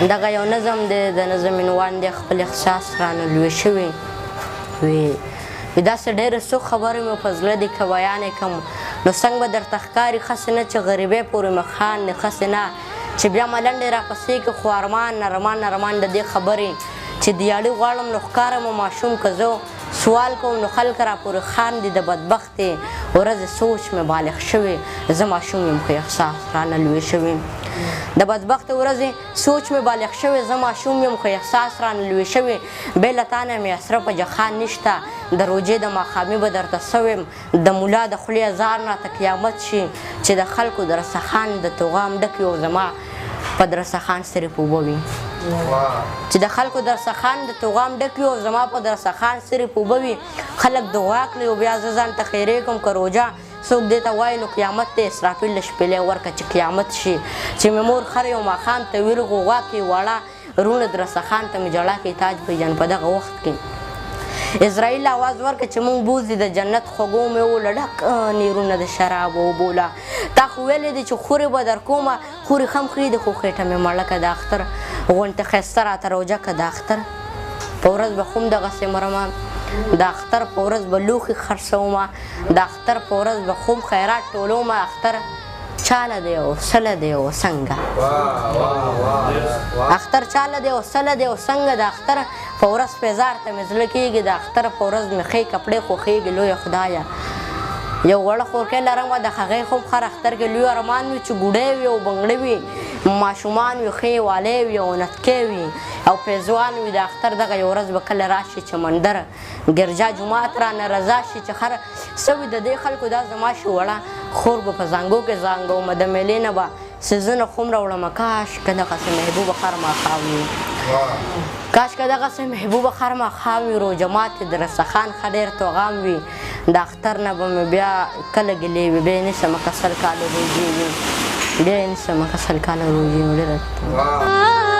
دغه یو نظم دی د نظم عنوان دی خپل احساس رانه لوی شوي وي داسې ډېرې څو خبرې مې په زړه دي که بیان یې کړم نو څنګه به درته ښکاري ښسې نه چې غریبۍ پورې مې خاندې ښسې نه چې بیا ملنډې راپسې کړي خو ارمان د دې خبرې چې دیاړي غواړم نو ښکارم ماشوم که زه سوال کوم نو خلک راپورې خاندي د بدبختې ورځې سوچ مې بالغ شوی زه ماشوم یم خو احساس رانه لوی شوي د بدبختې ورځې سوچ مې بالغ شوی زه ماشوم یم خو احساس رانه لوی شوی بې له تا نه مې اسره په جهان نشته د روژې د ماښامي به درته سویم د ملا د خولې ازار نه ته قیامت شي چې د خلکو د رستخان د توغام ډک یو زما په درستخان صرف اوبه وي چې د خلکو درستخان د توغام ډک وي او زما په درستخان صرف اوبه وي خلک دعا کړي او بیا زه ځان ته خیرې کوم که روژه څوک دې ته وایي نو قیامت دی اسرافیل له شپېلې ورکړه چې قیامت شي چې مې مور خر یو ماښام ته ویر غوغا کړي واړه رونه درستخان ته مې ژړا کوي تاج پیجن په دغه وخت کې اسرائیل آواز ورکړه چې مونږ بوځي د جنت خوږو میوو له ډک نیرونه د شرابو اوبو تا خو ویلی دی چې خورې به در کومه خورې خم خري د خو خېټه مې مړه که د اختر غونټې ښایسته راته روجه که د اختر په ورځ به خو هم دغسې مرمه د اختر په ورځ به لوښي خرڅومه د اختر په ورځ به خو هم خیرات ټولومه اختر چاله دی او سله دی او څنګه اختر چاله دی او سله دی او څنګه د اختر په ورځ پیزار ته مې زړه کېږي د اختر په ورځ مې ښې کپړې خوښېږي لویه خدایه یو وړه خورکۍ لرم د هغې خو خر اختر کې لوی ارمان وي چې ګوډۍ وي او بنګړې وي ماشومان وي ښې والې وي او نتکې وي او پیزوان وي د اختر دغه یو ورځ به کله راشي چې مندر ګرجا جومات رانه رضا شي چې خر څه وي د دې خلکو دا زما شي وړه خور به په زانګو کې زانګومه د میلې نه به سیزونه خو هم راوړمه کاش که دغسې محبوبه خر ماښام وي کاش که دغسې محبوبه خر ماښام وي روژه ماتې د رستخان ښه ډېر توغام وي د اختر نه به مې بیا کله ګیلې وي بیا یې نیسمه که سل کاله روژې وي بیا یې نیسمه که سل کاله روژې وي ډېره